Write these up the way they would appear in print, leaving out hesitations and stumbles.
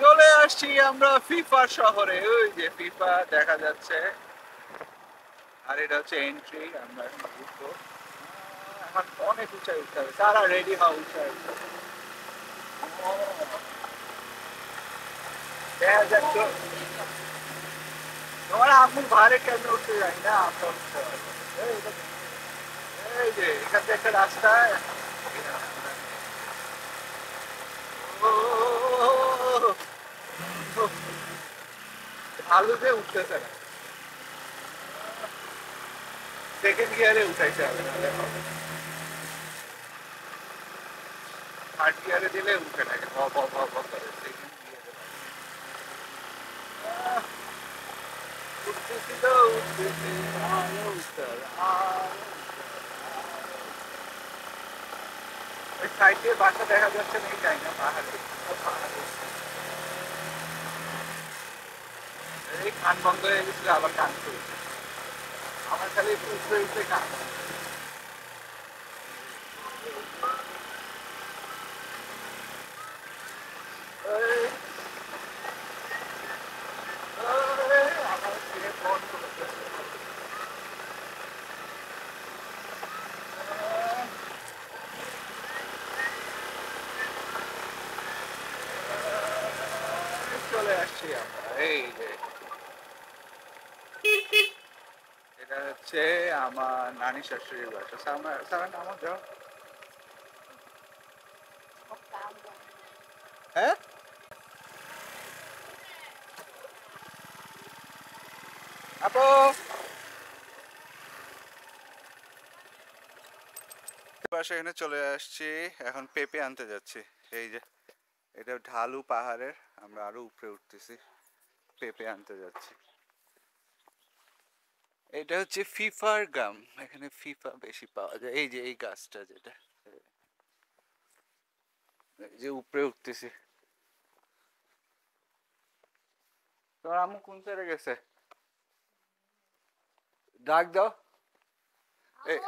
চলে আসছি আমরা ফিফা শহরে, ওই যে ফিফা দেখা যাচ্ছে। আর এটা হচ্ছে এন্ট্রি, আমরা এখন ঢুকবো। আমার অনেক উঁচাই উঠতে হবে, সারা রেডি হওয়া উঁচাই উঠতে হবে। দেখা যাক তোমার আম্মুর ভারে কেমন উঠতে যাই না, আমরা উঠতে পারবো। এই যে এখান থেকে একটা রাস্তা। আলুতে উঠতেছে না, সেকেন্ড গিয়ারে উঠাইতে হবে, থার্ড গিয়ারে দিলে উঠে থাকে ভ ভ ভ ভ করে, সেকেন্ড গিয়ারে উঠতেছি তো উঠতেছি, আরো উঠতে হবে, ওই সাইড দিয়ে বাসা দেখা যাচ্ছে না, যাই না পাহাড়ে। পাহাড়ে এই কান বন্ধ হয়ে গেছিল, আবার কান খুলছে। আমার খালি একটু উঠতে উঠতে কান। এই, আমার ছেলে ফোন করতেছে। চলে আসছি আমরা, এই যে এটা হচ্ছে আমার নানি শাশুড়ির বাসা। সারা নাম যাও। হ্যাঁ, আপু বাসা এখানে চলে আসছি। এখন পেঁপে আনতে যাচ্ছি। এই যে এটা ঢালু পাহাড়ের, আমরা আরো উপরে উঠতেছি, পেঁপে আনতে যাচ্ছি। এটা হচ্ছে ফিফার গাম, এখানে ফিফা বেশি পাওয়া যায়। এই যে এই গাছটা যেটা, এই যে উপরে উঠতেছি। তোমার আম্মু কোন সাইডে গেছে? ডাক দাও। এই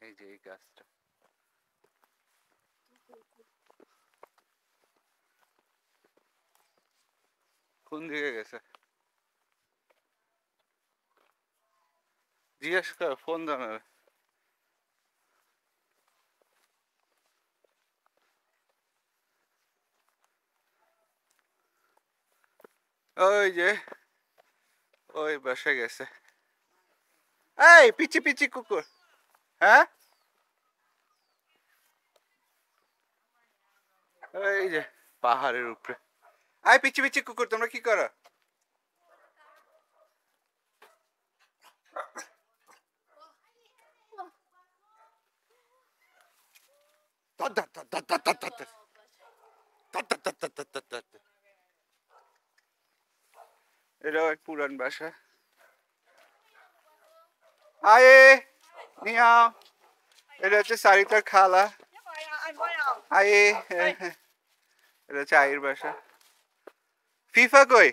এই যে এই গাছটা, কোন দিকে গেছে জিজ্ঞেস কর, ফোন দাও না। ওই যে ওই বাসায় গেছে। এই পিচি পিচি কুকুর। হ্যাঁ, এই যে পাহাড়ের উপরে। আই পিচি পিচি কুকুর, তোমরা কি করো? এটা এক পুরান বাসা। আয়ে নিহাও, এটা হচ্ছে সারিতার খালা। আয়ে, এটা হচ্ছে আয়ের বাসা। ফিফা কই?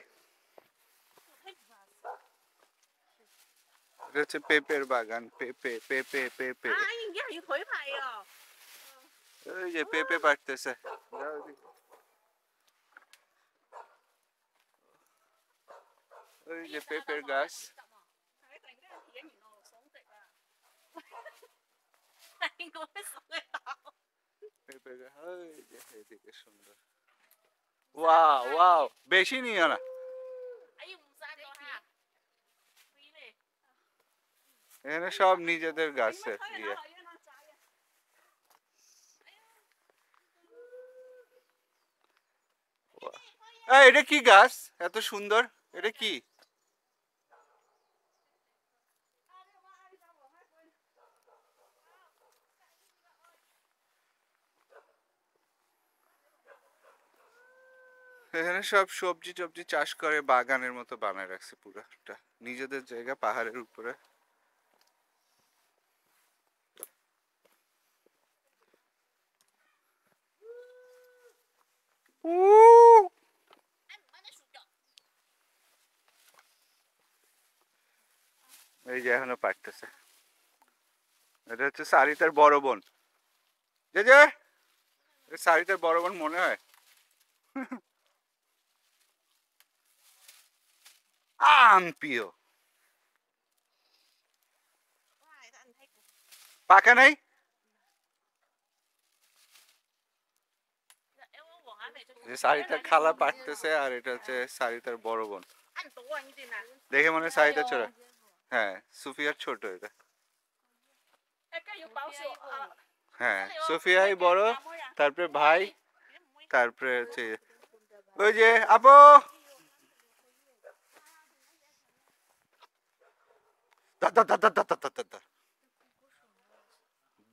এটা হচ্ছে পেঁপের বাগান, পেঁপে পেঁপে পেঁপে। ওই যে পেঁপে পাড়তেছে। ওই যে পেঁপের গাছ। পেঁপে গাছ, ওই যে এদিকে সুন্দর। ওয়াও ওয়াও, বেশি নিও না। এখানে সব নিজেদের গাছে ইয়ে। এটা কি গাছ এত সুন্দর? এটা কি? এখানে সব সবজি টবজি চাষ করে, বাগানের মতো বানায় রাখছে পুরোটা, নিজেদের জায়গা পাহাড়ের উপরে। এই যে এখনো পারতেছে। এটা হচ্ছে সারিতার বড় বোন। যে যে সারিতার বড় বোন মনে হয়। আম্পিও পাকা নাই। সারিতার খালা পাঠতেছে আর এটা হচ্ছে সারিতার বড় বোন। দেখে মনে হয় সারিতার ছোট। হ্যাঁ সুফিয়ার ছোট এটা। হ্যাঁ সুফিয়াই বড়, তারপরে ভাই, তারপরে হচ্ছে ওই যে আপু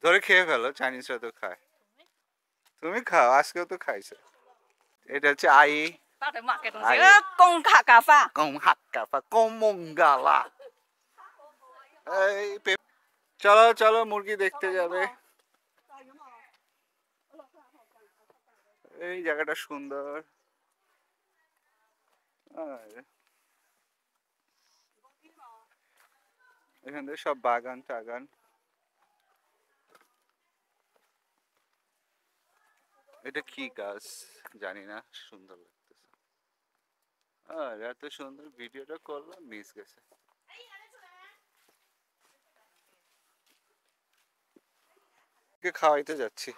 ধরে খেয়ে ফেলো, চাইনিজরা তো খায়। তুমি খাও, আজকেও তো খাইছো। এটা হচ্ছে আই চলো চলো মুরগি দেখতে যাবে। এই জায়গাটা সুন্দর। এখান থেকে সব বাগান টাগান। এটা কি গাছ জানি না, সুন্দর লাগতেছে। আর এত সুন্দর ভিডিওটা করলাম, মিস গেছে। খাওয়াইতে যাচ্ছি।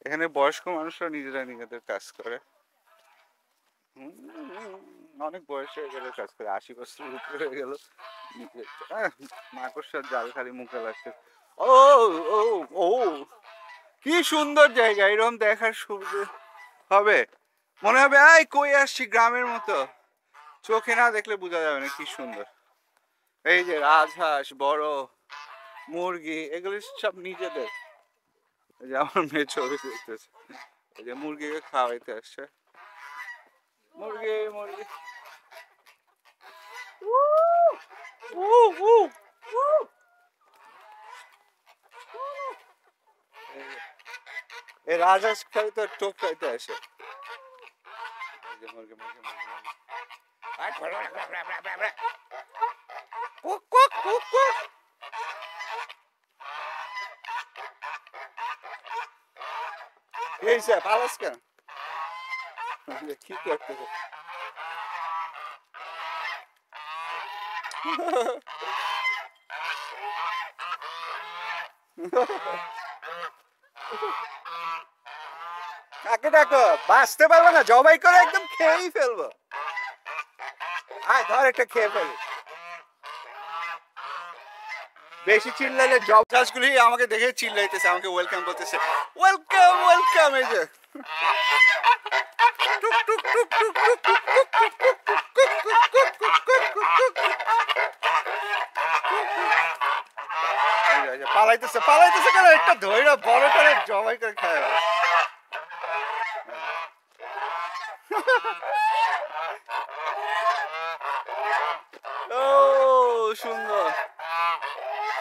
এখানে বয়স্ক মানুষরা নিজেরা নিজেদের কাজ করে। অনেক বয়স হয়ে গেলে কাজ করে, 80 বছরের উপরে হয়ে গেল। মাকড়সার জাল খালি মুখে লাগছে। ও ও ও কি সুন্দর জায়গা, এরকম দেখার সুবিধা হবে মনে হবে এই কই আসছি, গ্রামের মতো। চোখে না দেখলে বোঝা যাবে না কি সুন্দর। এই যে রাজহাঁস, বড় মুরগি, এগুলি সব নিজেদের। এই যে আমার মেয়ে ছবি দেখতেছে, এই যে মুরগিকে খাওয়াইতে আসছে। মুরগি মুরগি এই রাজহাঁস খালি তো টোপ খাইতে আসে। মুরগি মুরগি মুরগি এই সে পালাস কেন, কি করতেছে? কাকে ডাকো, বাঁচতে পারবো না, জবাই করে একদম খেয়েই ফেলবো। আয় ধর একটা খেয়ে ফেলি। বেশি চিল্লাইলে জব চাষগুলি আমাকে দেখে চিল্লাইতেছে, আমাকে ওয়েলকাম করতেছে, ওয়েলকাম ওয়েলকাম। এই যে পালাইতেছে পালাইতেছে কেন, একটা ধৈর্য বড় করে জবাই করে খায়। ও সুন্দর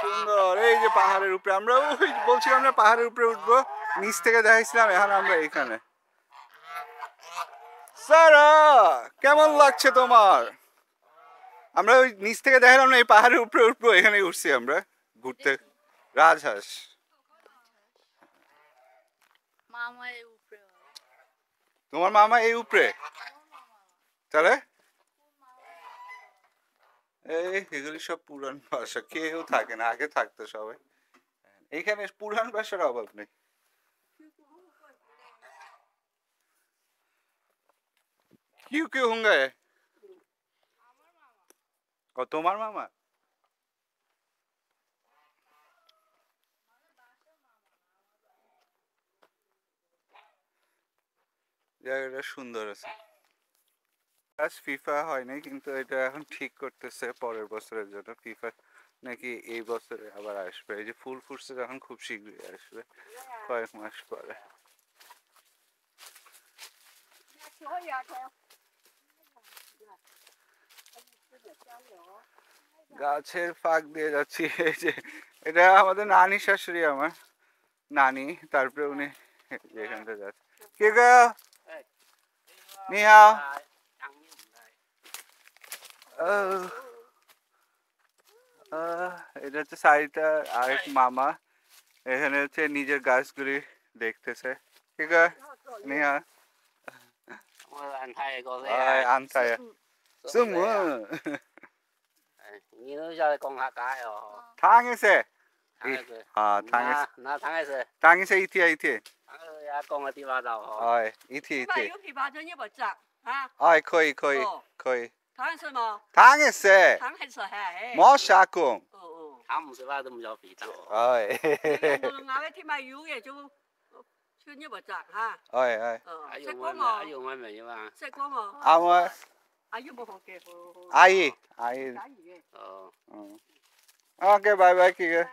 সুন্দর। এই যে পাহাড়ের উপরে আমরা, ওই বলছিলাম না পাহাড়ের উপরে উঠবো, নিচ থেকে দেখাইছিলাম, এখন আমরা এখানে। সারা কেমন লাগছে তোমার? আমরা ওই নিচ থেকে দেখালাম না, এই পাহাড়ের উপরে উঠবো, এখানে উঠছি আমরা ঘুরতে। রাজহাঁস তোমার মামা এই উপরে, তাহলে এগুলি সব পুরান বাসা, কেউ থাকে না, আগে থাকতো সবাই এখানে, পুরান বাসার অভাব নেই। क्यों क्यों होंगे? और তোমার মামা? জায়গাটা সুন্দর আছে। আজ ফিফা হয় নাই, কিন্তু এটা এখন ঠিক করতেছে পরের বছরের জন্য। ফিফা নাকি এই বছরে আবার আসবে। এই যে ফুল ফুটছে যখন, খুব শীঘ্রই আসবে, কয়েক মাস পরে। গাছের ফাঁক দিয়ে যাচ্ছি। এই যে এটা আমাদের নানি শাশুড়ি, আমার নানি, তারপরে উনি এখান থেকে যাচ্ছে। কে গো নিহা, এটা হচ্ছে সারিতার আরেক মামা, এখানে হচ্ছে নিজের গাছগুলি দেখতেছে। কে গো নিহা, 我按太高哎，些，安泰啊，什么？你都晓得讲下解哦。 당에서 당에서. 아, 당에서 나 당에서. 당에서 이티 이티. 당에서 야讲个地方道哦。 아이, 이티 那 이티. 有枇杷针也不长啊， 아이, 거의 거의 어. 거의. 糖是吗？ 당에서 糖还是还？ 뭐 샤꿍. 哦哦。他们是吧都没叫肥皂。 아이. 那我那天买油也就，就也不长哈。 아이, 아이. 还有 晒 我 光 们， 嘛 还，有我们有嘛？ 晒光嘛。 아무 啊，又不好给。 아이, 아이. 打鱼。 어. 오케이, 바이바이 기계.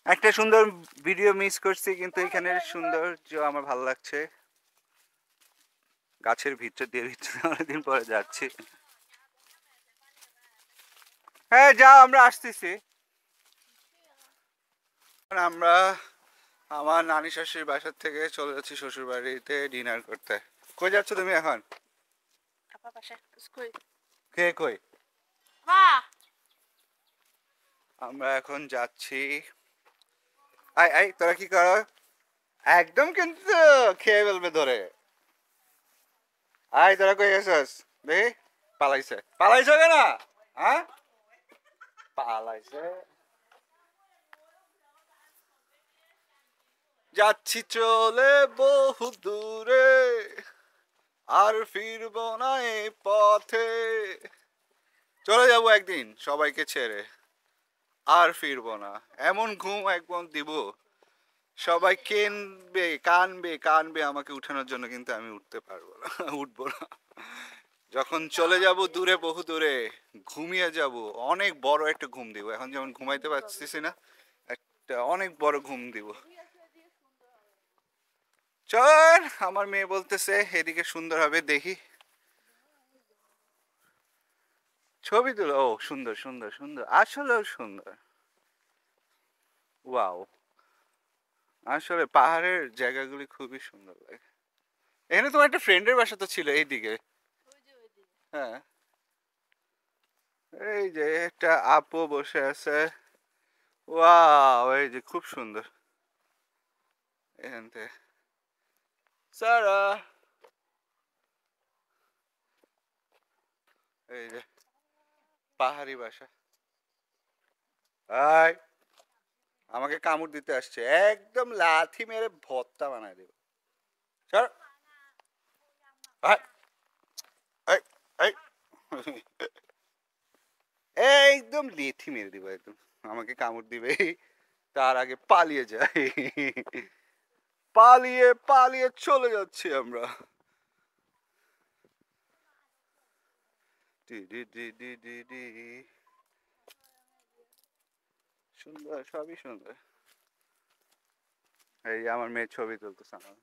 একটা সুন্দর ভিডিও মিস করছি কিন্তু এখানের সৌন্দর্য আমার ভালো লাগছে গাছের ভিতর দিয়ে অনেকদিন পরে যাচ্ছি হ্যাঁ যাও আমরা আসতেছি আমরা আমার নানি শাশুড়ির বাসার থেকে চলে যাচ্ছি শ্বশুর বাড়িতে ডিনার করতে কই যাচ্ছ তুমি এখন আপা পাশে কই কে কই মা আমরা এখন যাচ্ছি আই আই তোরা কি কর একদম কিন্তু খেয়ে ফেলবে ধরে আই তোরা কই গেছস দেখি পালাইছে পালাইছে কেন হ্যাঁ পালাইছে যাচ্ছি চলে বহু দূরে আর ফিরবো না এই পথে চলে যাবো একদিন সবাইকে ছেড়ে আর ফিরবো না এমন ঘুম একদম দিব সবাই কানবে কানবে কানবে আমাকে উঠানোর জন্য কিন্তু আমি উঠতে পারবো না উঠবো না যখন চলে যাব দূরে বহু দূরে ঘুমিয়ে যাব অনেক বড় একটা ঘুম দিব এখন যেমন ঘুমাইতে পারতেছি না একটা অনেক বড় ঘুম দিব চল আমার মেয়ে বলতেছে এদিকে সুন্দর হবে দেখি ছবি তুলো ও সুন্দর সুন্দর সুন্দর আসলেও সুন্দর ওয়াও আসলে পাহাড়ের জায়গাগুলি খুবই সুন্দর লাগে এখানে তোমার একটা ফ্রেন্ডের বাসা তো ছিল এইদিকে হ্যাঁ এই যে একটা আপু বসে আছে ওয়াও এই যে খুব সুন্দর এখান থেকে সারা এই যে পাহাড়ি বাসা আয় আমাকে কামড় দিতে আসছে একদম লাথি মেরে ভর্তা বানায় দেব স্যার একদম লেথি মেরে দিব একদম আমাকে কামড় দিবে তার আগে পালিয়ে যাই পালিয়ে পালিয়ে চলে যাচ্ছি আমরা সুন্দর সবই সুন্দর এই আমার মেয়ের ছবি তুলতেছে আমার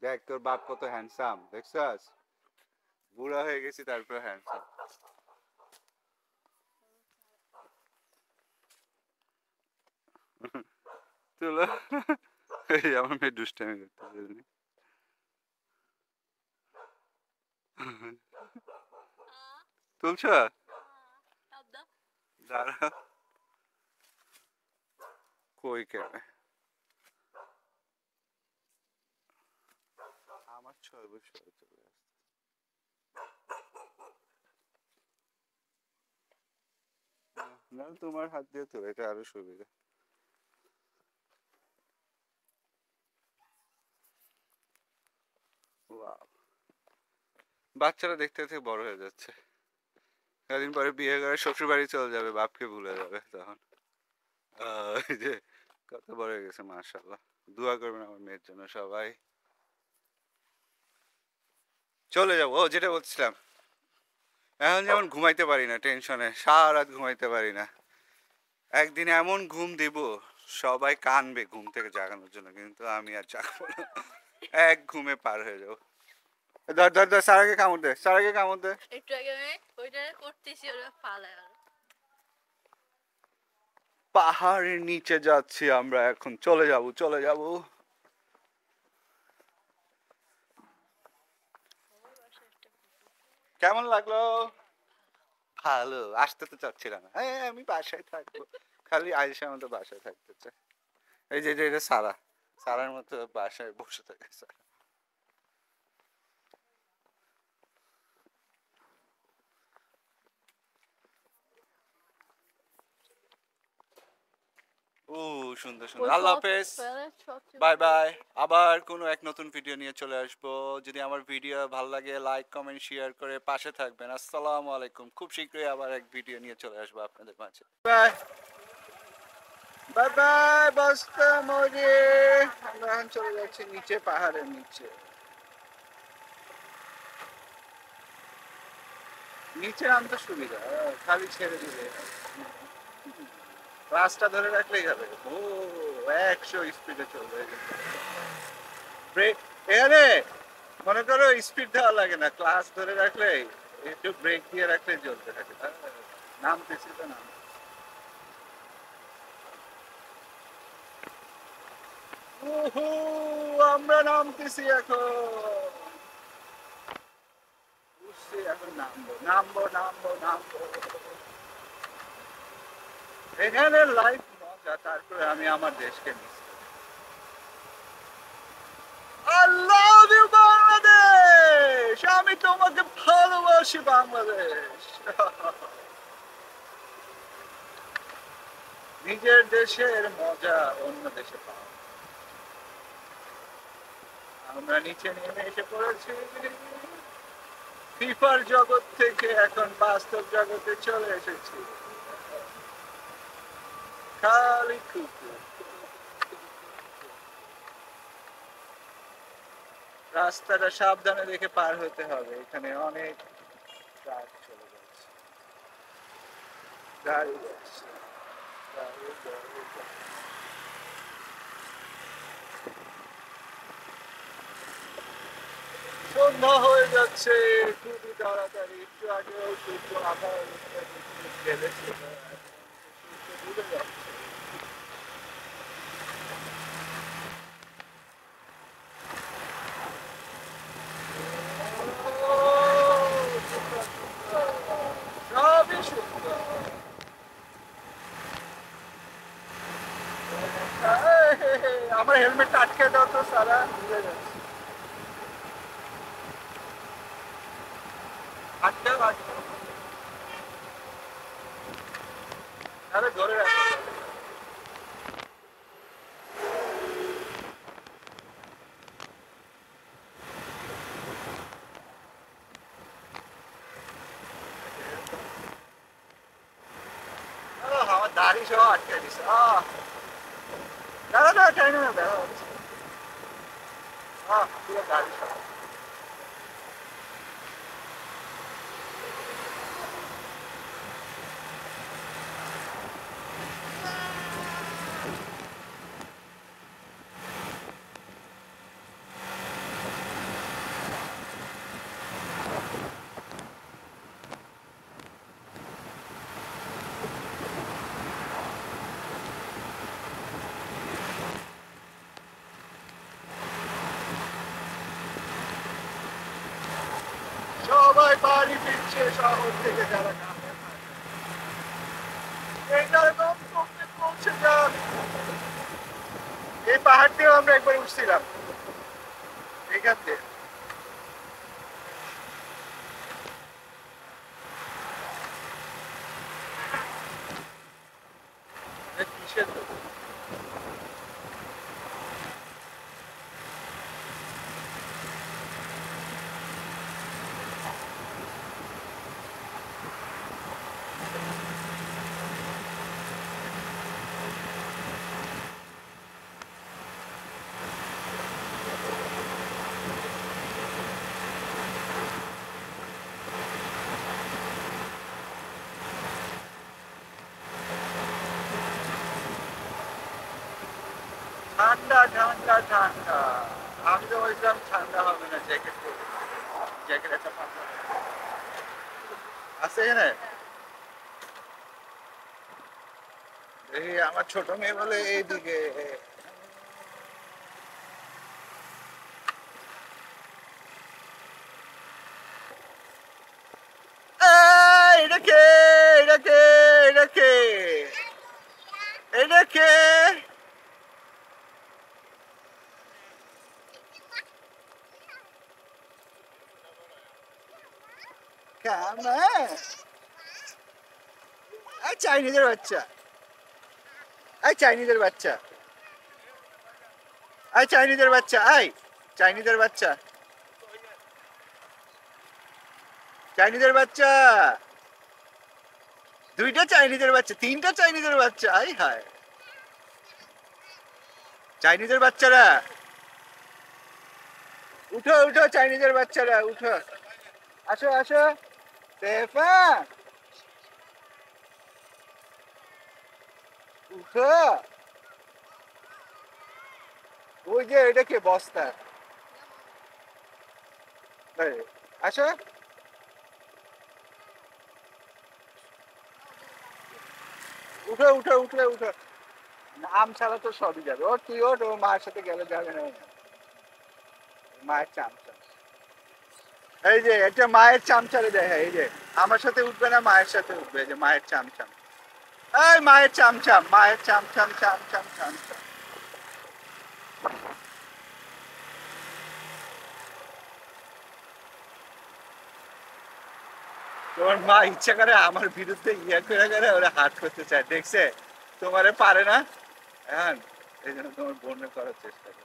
দেখ তোর বাপ কত হ্যান্ডসাম দেখছাস বুড়া হয়ে গেছি তারপর হ্যান্ডসাম তুলো এই আমার মেয়ে দুষ্টামি করতেছে তুলছ দাঁড়া কই কেন আমার ছবি চলে আসছে না তোমার হাত দিয়ে তো এটা আরো সুবিধা বাচ্চারা দেখতে দেখতে বড় হয়ে যাচ্ছে কদিন পরে বিয়ে করে শ্বশুর বাড়ি চলে যাবে বাপকে ভুলে যাবে তখন এই যে কত বড় হয়ে গেছে মাশাআল্লাহ দোয়া করবেন আমার মেয়ের জন্য সবাই চলে যাবো ও যেটা বলছিলাম এখন যেমন ঘুমাইতে পারি না টেনশনে সারা রাত ঘুমাইতে পারি না একদিন এমন ঘুম দিব সবাই কানবে ঘুম থেকে জাগানোর জন্য কিন্তু আমি আর জাগবো না এক ঘুমে পার হয়ে যাবো ধর ধর ধর সারাকে কামড় দে সারাকে কামড় দে একটু আগে আমি ওইটা করতেছি ওরা পালায় আর পাহাড়ের নিচে যাচ্ছি আমরা এখন চলে যাব চলে যাব কেমন লাগলো ভালো আসতে তো চাচ্ছিলাম না হ্যাঁ আমি বাসায় থাকবো খালি আয়েশার মতো বাসায় থাকতে চায়। এই যে এটা সারার মতো বাসায় বসে থাকে সারা। ও সুন্দর সুন্দর। আল্লাহ হাফেজ, বাই বাই। আবার কোনো এক নতুন ভিডিও নিয়ে চলে আসবো। যদি আমার ভিডিও ভালো লাগে লাইক কমেন্ট শেয়ার করে পাশে থাকবেন। আসসালামু আলাইকুম। খুব শীঘ্রই আবার এক ভিডিও নিয়ে চলে আসবো আপনাদের মাঝে। বাই বাই বাই বস্তা মরে। আমরা এখন চলে যাচ্ছি নিচে, পাহাড়ের নিচে। নিচে নামতে সুবিধা, খালি ছেড়ে দিলে রাস্তা ধরে রাখলেই হবে। ও 100 স্পিডে চলবে। ব্রেক এখানে মনে করো স্পিড দেওয়া লাগে না, ক্লাস ধরে রাখলে একটু ব্রেক দিয়ে রাখলে চলতে থাকে। নামতেছি তো নাম। আমরা নামতেছি এখন। বুঝছি এখন নামবো নামবো নামবো নামবো। এখানে লাইফ মজা, তারপরে আমি আমার দেশকে মিস করি। I love you বাংলাদেশ, আমি তোমাকে ভালোবাসি বাংলাদেশ। নিজের দেশের মজা অন্য দেশে পাওয়া। আমরা নিচে নেমে এসে পড়েছি ফিফার জগৎ থেকে, এখন বাস্তব জগতে চলে এসেছি। খালি কুকুর। রাস্তাটা সাবধানে দেখে পার হতে হবে, এখানে অনেক ট্রাক চলে যাচ্ছে, গাড়ি যাচ্ছে, গাড়ি, গাড়ি, গাড়ি। সন্ধ্যা হয়ে যাচ্ছে খুবই তাড়াতাড়ি। একটু আগেও সূর্য আবার গেলেছে, ডুবে যাচ্ছে। সবই সুন্দর। আমার হেলমেটটা আটকে দাও তো, সারা ভুলে যাচ্ছে। আটকেও আটকে, আরে ধরে রাখো। আমার দাড়ি সহ আটকে দিছে। দাদা দাদা টাইম না দাদা, পুরো দাড়ি সহ। সবাই বাড়ি ফিরছে শহর থেকে, যারা গ্রামে থাকে। এইটার গন্তব্যে পৌঁছে যান। এই পাহাড়টিও আমরা একবার উঠছিলাম এখান থেকে। কিসের দোকান? ঠান্ডা ঠান্ডা ঠান্ডা। আমি তো বলছিলাম ঠান্ডা হবে না, জ্যাকেট পরে। জ্যাকেট একটা আছে এখানে। দেখি আমার ছোট মেয়ে বলে এইদিকে। এটা কে? এটা কে? এটা কে? না এই চাইনিজের বাচ্চা এই চাইনিজের বাচ্চা এই চাইনিজের বাচ্চা এই চাইনিজের বাচ্চা চাইনিজের বাচ্চা দুইটা চাইনিজের বাচ্চা তিনটা চাইনিজের বাচ্চা আই হায় চাইনিজের বাচ্চারা উঠো উঠো চাইনিজের বাচ্চারা উঠো আসো আসো স্টেফা উঠো ওই যে এটা কে বস্তা এই, আসো উঠো উঠো উঠো উঠো নাম ছাড়া তো সবই যাবে ও তুই ওঠ ও মায়ের সাথে গেলে যাবে না মায়ের চামচা এই যে এটা মায়ের চামচারে দেখে এই যে আমার সাথে উঠবে না মায়ের সাথে উঠবে এই যে মায়ের চামচাম এই মায়ের চামচাম মায়ের চামচাম চামচাম চামচাম তোমার মা ইচ্ছা করে আমার বিরুদ্ধে ইয়া করে করে ওরা হাত করতে চায় দেখছে তোমারে পারে না হ্যাঁ এই জন্য তোমার বোনের করার চেষ্টা করে